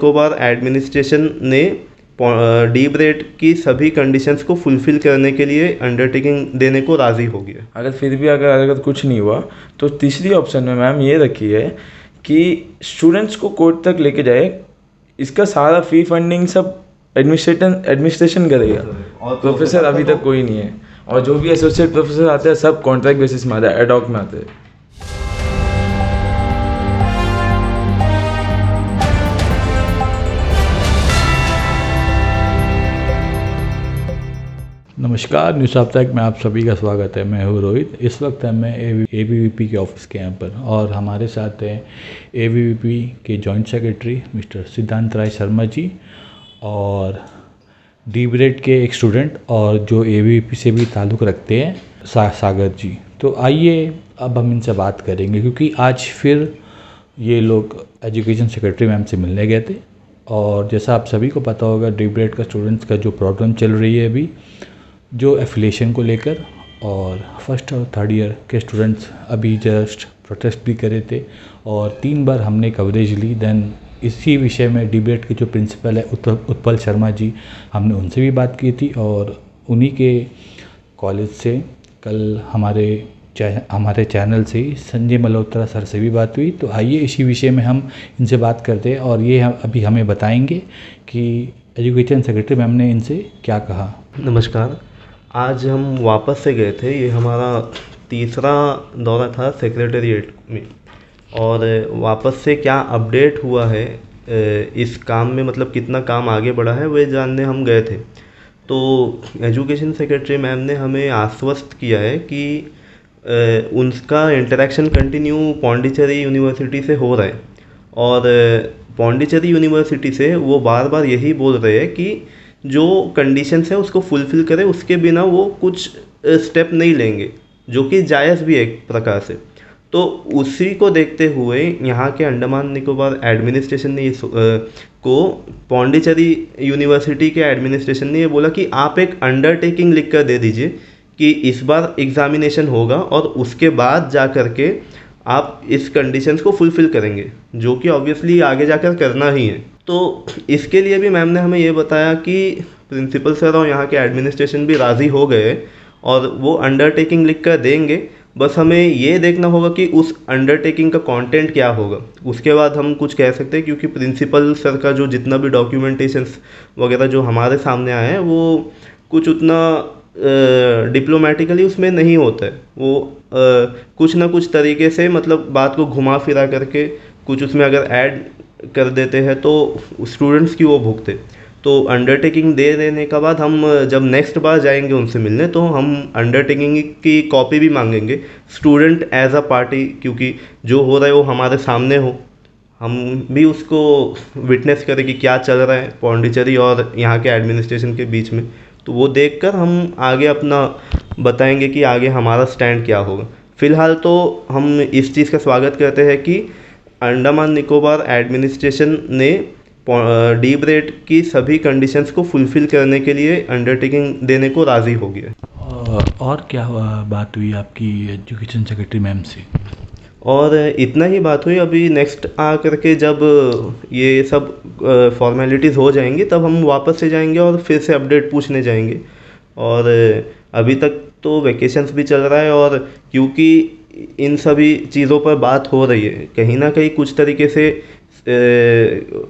Nicobar administration ने deep rate की सभी कंडीशंस को फुलफिल करने के लिए अंडरटेकिंग देने को राज़ी हो गया। अगर फिर भी अगर कुछ नहीं हुआ तो तीसरी ऑप्शन में मैम ये रखी है कि स्टूडेंट्स को कोर्ट तक लेके जाए, इसका सारा फी फंडिंग सब एडमिनिस्ट्रेशन करेगा और प्रोफेसर अभी तक कोई नहीं है, और जो भी एसोसिएट प्रोफेसर आते हैं सब कॉन्ट्रैक्ट बेसिस में आते हैं, एडॉक में आते हैं। नमस्कार, न्यूज़ साप्ताहिक में आप सभी का स्वागत है। मैं हूँ रोहित। इस वक्त मैं एबीवीपी के ऑफिस के यहाँ पर, और हमारे साथ हैं एबीवीपी के जॉइंट सेक्रेटरी मिस्टर सिद्धांत राय शर्मा जी और डीप रेट के एक स्टूडेंट और जो एबीवीपी से भी ताल्लुक़ रखते हैं सागर जी। तो आइए अब हम इनसे बात करेंगे, क्योंकि आज फिर ये लोग एजुकेशन सेक्रेटरी मैम से मिलने गए थे, और जैसा आप सभी को पता होगा डीप रेट का स्टूडेंट्स का जो प्रॉब्लम चल रही है अभी, जो एफिलिएशन को लेकर, और फर्स्ट और थर्ड ईयर के स्टूडेंट्स अभी जस्ट प्रोटेस्ट भी करे थे, और 3 बार हमने कवरेज ली। देन इसी विषय में डिबेट के जो प्रिंसिपल है उत्पल शर्मा जी, हमने उनसे भी बात की थी, और उन्हीं के कॉलेज से कल हमारे चैनल से ही संजय मल्होत्रा सर से भी बात हुई। तो आइए इसी विषय में हम इनसे बात करते हैं, और ये अभी हमें बताएंगे कि एजुकेशन सेक्रेटरी मैम ने इनसे क्या कहा। नमस्कार, आज हम वापस से गए थे। ये हमारा तीसरा दौरा था सेक्रेटेरिएट में, और वापस से क्या अपडेट हुआ है इस काम में, मतलब कितना काम आगे बढ़ा है, वो जानने हम गए थे। तो एजुकेशन सेक्रेटरी मैम ने हमें आश्वस्त किया है कि उनका इंटरेक्शन कंटिन्यू पौंडीचेरी यूनिवर्सिटी से हो रहा है, और पौंडीचेरी यूनिवर्सिटी से वो बार बार यही बोल रहे हैं कि जो कंडीशंस है उसको फुलफ़िल करें, उसके बिना वो कुछ स्टेप नहीं लेंगे, जो कि जायज़ भी है एक प्रकार से। तो उसी को देखते हुए यहाँ के अंडमान निकोबार एडमिनिस्ट्रेशन ने को पौंडीचेरी यूनिवर्सिटी के एडमिनिस्ट्रेशन ने ये बोला कि आप एक अंडरटेकिंग लिख कर दे दीजिए कि इस बार एग्ज़ामिनेशन होगा, और उसके बाद जा कर के आप इस कंडीशंस को फुलफ़िल करेंगे, जो कि ऑब्वियसली आगे जाकर करना ही है। तो इसके लिए भी मैम ने हमें ये बताया कि प्रिंसिपल सर और यहाँ के एडमिनिस्ट्रेशन भी राज़ी हो गए, और वो अंडरटेकिंग लिख कर देंगे। बस हमें ये देखना होगा कि उस अंडरटेकिंग का कंटेंट क्या होगा, उसके बाद हम कुछ कह सकते हैं। क्योंकि प्रिंसिपल सर का जो जितना भी डॉक्यूमेंटेशंस वगैरह जो हमारे सामने आए हैं, वो कुछ उतना डिप्लोमेटिकली उसमें नहीं होता है। वो कुछ ना कुछ तरीके से, मतलब बात को घुमा फिरा करके कुछ उसमें अगर ऐड कर देते हैं तो स्टूडेंट्स की वो भुगते। तो अंडरटेकिंग दे देने के बाद हम जब नेक्स्ट बार जाएंगे उनसे मिलने, तो हम अंडरटेकिंग की कॉपी भी मांगेंगे, स्टूडेंट एज अ पार्टी, क्योंकि जो हो रहा है वो हमारे सामने हो, हम भी उसको विटनेस करें कि क्या चल रहा है पौंडीचेरी और यहाँ के एडमिनिस्ट्रेशन के बीच में। तो वो देखकर हम आगे अपना बताएंगे कि आगे हमारा स्टैंड क्या होगा। फ़िलहाल तो हम इस चीज़ का स्वागत करते हैं कि अंडमान निकोबार एडमिनिस्ट्रेशन ने डीप रेट की सभी कंडीशंस को फुलफ़िल करने के लिए अंडरटेकिंग देने को राज़ी हो गया। और क्या बात हुई आपकी एजुकेशन सेक्रेटरी मैम से? और इतना ही बात हुई। अभी नेक्स्ट आ करके जब ये सब फॉर्मेलिटीज़ हो जाएंगी, तब हम वापस से जाएंगे और फिर से अपडेट पूछने जाएंगे। और अभी तक तो वैकेशंस भी चल रहा है, और क्योंकि इन सभी चीज़ों पर बात हो रही है, कहीं ना कहीं कुछ तरीके से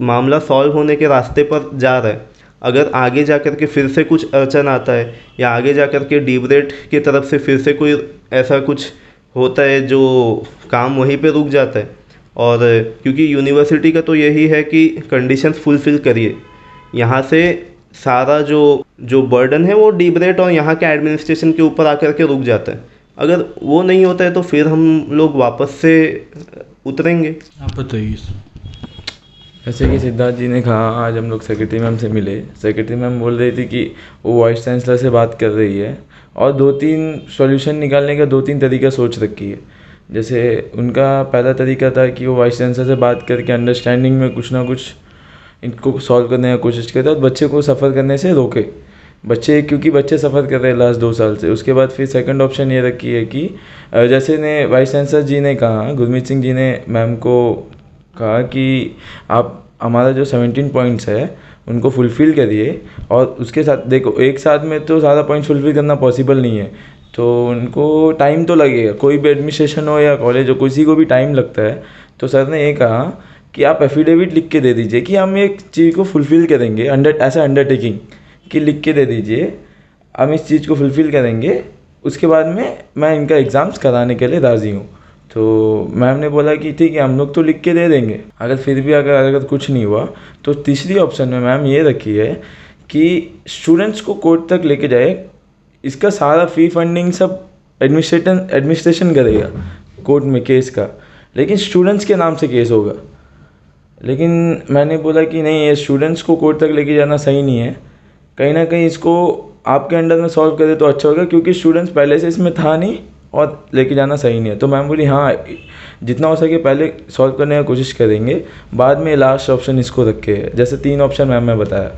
मामला सॉल्व होने के रास्ते पर जा रहा है। अगर आगे जा कर के फिर से कुछ अड़चन आता है, या आगे जा कर के डीप रेट की तरफ से फिर से कोई ऐसा कुछ होता है जो काम वहीं पे रुक जाता है, और क्योंकि यूनिवर्सिटी का तो यही है कि कंडीशंस फुलफ़िल करिए, यहाँ से सारा जो बर्डन है वो डीप रेट और यहाँ के एडमिनिस्ट्रेशन के ऊपर आकर के रुक जाता है। अगर वो नहीं होता है तो फिर हम लोग वापस से उतरेंगे। आप बताइए। जैसे कि सिद्धार्थ जी ने कहा, आज हम लोग सेक्रेटरी मैम से मिले। सेक्रेटरी मैम बोल रही थी कि वो वाइस चांसलर से बात कर रही है, और 2-3 सॉल्यूशन निकालने का 2-3 तरीका सोच रखी है। जैसे उनका पहला तरीका था कि वो वाइस चांसलर से बात करके अंडरस्टैंडिंग में कुछ ना कुछ इनको सॉल्व करने की कोशिश करते, और बच्चे को सफ़र करने से रोके। क्योंकि बच्चे सफ़र कर रहे हैं लास्ट 2 साल से। उसके बाद फिर सेकंड ऑप्शन ये रखी है कि जैसे ने वाइस चांसलर जी ने कहा, गुरमीत सिंह जी ने मैम को कहा कि आप हमारा जो 17 पॉइंट्स है उनको फुलफ़िल करिए। और उसके साथ देखो, एक साथ में तो सारा पॉइंट फुलफ़िल करना पॉसिबल नहीं है, तो उनको टाइम तो लगेगा। कोई भी एडमिनिस्ट्रेशन हो या कॉलेज हो, किसी को भी टाइम लगता है। तो सर ने ये कहा कि आप एफिडेविट लिख के दे दीजिए कि हम एक चीज़ को फुलफ़िल करेंगे, ऐसा अंडरटेकिंग कि लिख के दे दीजिए हम इस चीज़ को फुलफ़िल करेंगे, उसके बाद में मैं इनका एग्ज़ाम्स कराने के लिए राज़ी हूँ। तो मैम ने बोला कि ठीक है, हम लोग तो लिख के दे देंगे। अगर फिर भी अगर कुछ नहीं हुआ तो तीसरी ऑप्शन में मैम ये रखी है कि स्टूडेंट्स को कोर्ट तक लेके जाए, इसका सारा फ़ी फंडिंग सब एडमिनिस्ट्रेशन करेगा कोर्ट में केस का, लेकिन स्टूडेंट्स के नाम से केस होगा। लेकिन मैंने बोला कि नहीं, ये स्टूडेंट्स को कोर्ट तक लेके जाना सही नहीं है, कहीं ना कहीं इसको आपके अंडर में सॉल्व करे तो अच्छा होगा, क्योंकि स्टूडेंट्स पहले से इसमें था नहीं और लेके जाना सही नहीं है। तो मैम बोली हाँ, जितना हो सके पहले सॉल्व करने की कोशिश करेंगे, बाद में लास्ट ऑप्शन इसको रखे, जैसे 3 ऑप्शन मैम ने बताया।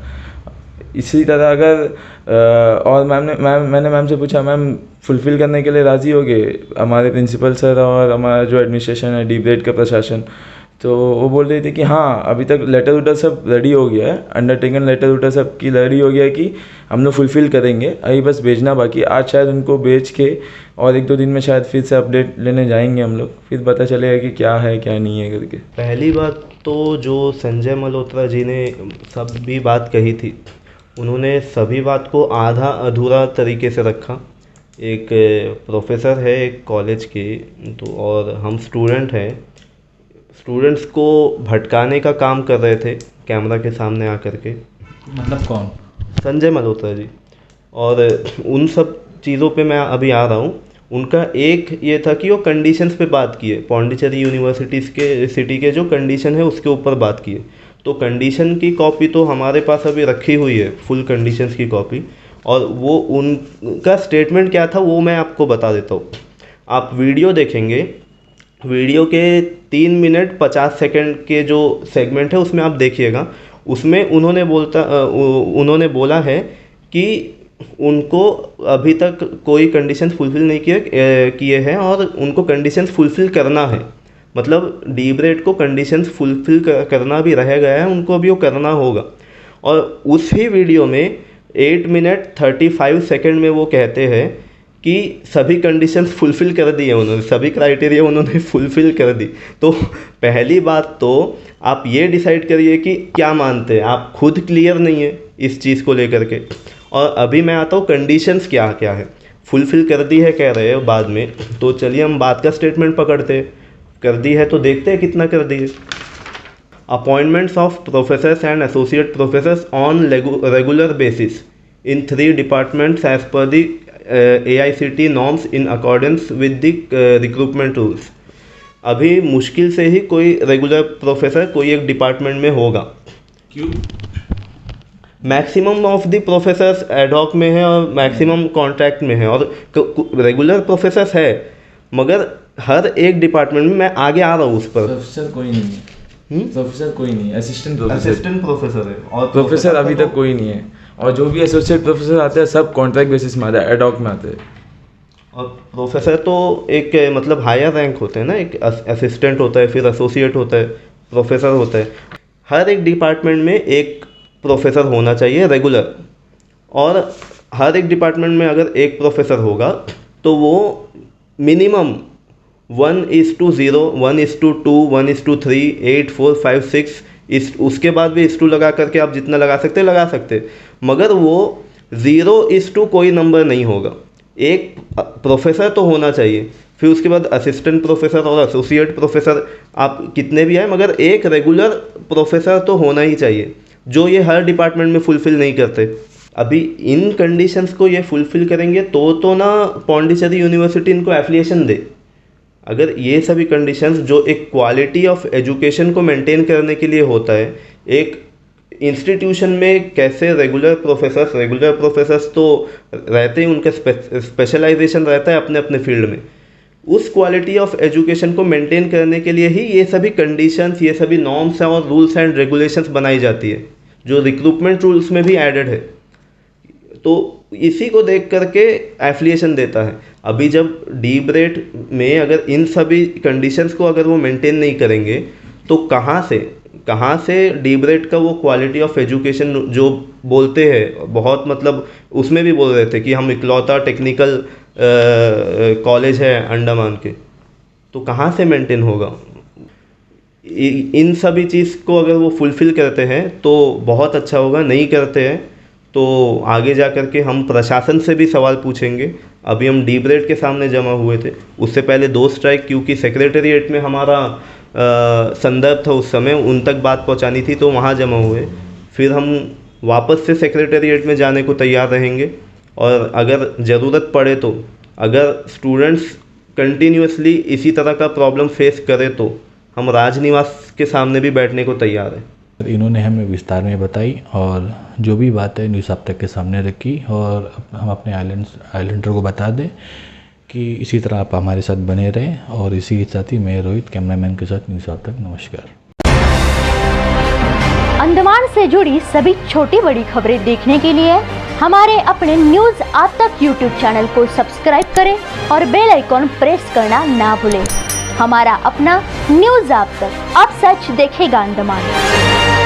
इसी तरह अगर और मैंने मैम से पूछा, मैम फुलफ़िल करने के लिए राज़ी हो गए हमारे प्रिंसिपल सर और हमारा जो एडमिनिस्ट्रेशन है, डीब्रेड का प्रशासन? तो वो बोल रहे थे कि हाँ, अभी तक लेटर उटर सब रेडी हो गया है, अंडरटेकन लेटर उटर सब की रेडी हो गया है कि हम लोग फुलफ़िल करेंगे, अभी बस भेजना बाकी। आज शायद उनको भेज के और 1-2 दिन में शायद फिर से अपडेट लेने जाएंगे हम लोग, फिर पता चलेगा कि क्या है क्या नहीं है करके। पहली बात तो जो संजय मल्होत्रा जी ने सब भी बात कही थी, उन्होंने सभी बात को आधा अधूरा तरीके से रखा। एक प्रोफेसर है एक कॉलेज के, तो और हम स्टूडेंट हैं, स्टूडेंट्स को भटकाने का काम कर रहे थे कैमरा के सामने आकर के। मतलब कौन? संजय मल्होत्रा जी। और उन सब चीज़ों पे मैं अभी आ रहा हूँ। उनका एक ये था कि वो कंडीशंस पे बात किए, पौंडीचेरी यूनिवर्सिटीज़ के सिटी के जो कंडीशन है उसके ऊपर बात किए। तो कंडीशन की कॉपी तो हमारे पास अभी रखी हुई है, फुल कंडीशंस की कॉपी, और वो उनका स्टेटमेंट क्या था वो मैं आपको बता देता हूँ। आप वीडियो देखेंगे, वीडियो के 3 मिनट 50 सेकंड के जो सेगमेंट है उसमें आप देखिएगा। उसमें उन्होंने बोला है कि उनको अभी तक कोई कंडीशन फुलफ़िल नहीं किए हैं और उनको कंडीशंस फुलफ़िल करना है। मतलब डीब्रेड को कंडीशंस फुलफ़िल करना भी रह गया है, उनको भी वो करना होगा। और उसी वीडियो में 8 मिनट 35 सेकंड में वो कहते हैं कि सभी कंडीशंस फुलफ़िल कर दी है उन्होंने, सभी क्राइटेरिया उन्होंने फुलफ़िल कर दी। तो पहली बात तो आप ये डिसाइड करिए कि क्या मानते हैं, आप खुद क्लियर नहीं है इस चीज़ को लेकर के। और अभी मैं आता हूँ कंडीशंस क्या क्या है, फुलफ़िल कर दी है कह रहे हो बाद में, तो चलिए हम बात का स्टेटमेंट पकड़ते हैं। कर दी है तो देखते हैं कितना कर दी है। Appointments of professors and associate professors on regular basis in 3 departments as per the AICTE norms in accordance with the recruitment rules. अभी मुश्किल से ही कोई रेगुलर प्रोफेसर कोई एक डिपार्टमेंट में होगा। क्यों? Maximum of the professors ad hoc में है और मैक्सिमम कॉन्ट्रैक्ट में है, और रेगुलर प्रोफेसर्स है, मगर हर एक डिपार्टमेंट में, मैं आगे आ रहा हूँ उस पर। प्रोफेसर कोई नहीं है, प्रोफेसर कोई नहीं है, असिस्टेंट प्रोफेसर है, और प्रोफेसर अभी तक कोई नहीं है। और जो भी एसोसिएट प्रोफेसर आते हैं सब कॉन्ट्रैक्ट बेसिस में आते हैं, एडहॉक में आते हैं। और प्रोफेसर तो एक मतलब हायर रैंक होते हैं ना, एक असिस्टेंट होता है, फिर एसोसिएट होता है, प्रोफेसर होता है। हर एक डिपार्टमेंट में एक प्रोफेसर होना चाहिए रेगुलर, और हर एक डिपार्टमेंट में अगर एक प्रोफेसर होगा तो वो मिनिमम 1:0, 1:2, 1:3, 8, 4, 5, 6, उसके बाद भी 2 लगा करके आप जितना लगा सकते, मगर वो 0:2 कोई नंबर नहीं होगा। एक प्रोफेसर तो होना चाहिए, फिर उसके बाद असिस्टेंट प्रोफेसर और एसोसिएट प्रोफेसर आप कितने भी आए, मगर एक रेगुलर प्रोफेसर तो होना ही चाहिए, जो ये हर डिपार्टमेंट में फुलफ़िल नहीं करते। अभी इन कंडीशंस को ये फुलफ़िल करेंगे तो ना पौंडीचेरी यूनिवर्सिटी इनको एफिलिएशन दे। अगर ये सभी कंडीशंस जो एक क्वालिटी ऑफ एजुकेशन को मेंटेन करने के लिए होता है, एक इंस्टीट्यूशन में कैसे रेगुलर प्रोफेसर्स तो रहते ही, उनका स्पेशलाइजेशन रहता है अपने अपने फील्ड में, उस क्वालिटी ऑफ एजुकेशन को मेंटेन करने के लिए ही ये सभी कंडीशंस, ये सभी नॉर्म्स और रूल्स एंड रेगुलेशंस बनाई जाती है, जो रिक्रूटमेंट रूल्स में भी एडेड है। तो इसी को देख करके एफिलिएशन देता है। अभी जब डीब्रेड में अगर इन सभी कंडीशंस को अगर वो मेंटेन नहीं करेंगे तो कहाँ से कहाँ से डीब्रेड का वो क्वालिटी ऑफ एजुकेशन जो बोलते हैं, बहुत मतलब उसमें भी बोल रहे थे कि हम इकलौता टेक्निकल कॉलेज है अंडमान के, तो कहाँ से मेंटेन होगा। इन सभी चीज़ को अगर वो फुलफ़िल करते हैं तो बहुत अच्छा होगा, नहीं करते हैं तो आगे जा कर के हम प्रशासन से भी सवाल पूछेंगे। अभी हम डीब्रेड के सामने जमा हुए थे, उससे पहले 2 स्ट्राइक, क्योंकि सेक्रेटेरिएट में हमारा संदर्भ था उस समय, उन तक बात पहुंचानी थी तो वहां जमा हुए। फिर हम वापस से सेक्रेटेरिएट में जाने को तैयार रहेंगे, और अगर ज़रूरत पड़े तो अगर स्टूडेंट्स कंटिन्यूसली इसी तरह का प्रॉब्लम फेस करें तो हम राजनिवास के सामने भी बैठने को तैयार हैं। इन्होंने हमें विस्तार में बताई और जो भी बात है न्यूज़ आप तक के सामने रखी, और हम अपने आइलैंडर को बता दें कि इसी तरह आप हमारे साथ बने रहें। और इसी के साथ ही मैं रोहित कैमरामैन के साथ न्यूज़ आप तक, नमस्कार। अंडमान से जुड़ी सभी छोटी बड़ी खबरें देखने के लिए हमारे अपने न्यूज़ आप तक यूट्यूब चैनल को सब्सक्राइब करें और बेल आइकॉन प्रेस करना ना भूलें। हमारा अपना न्यूज़ आप तक, अब सच देखेगा अंडमान।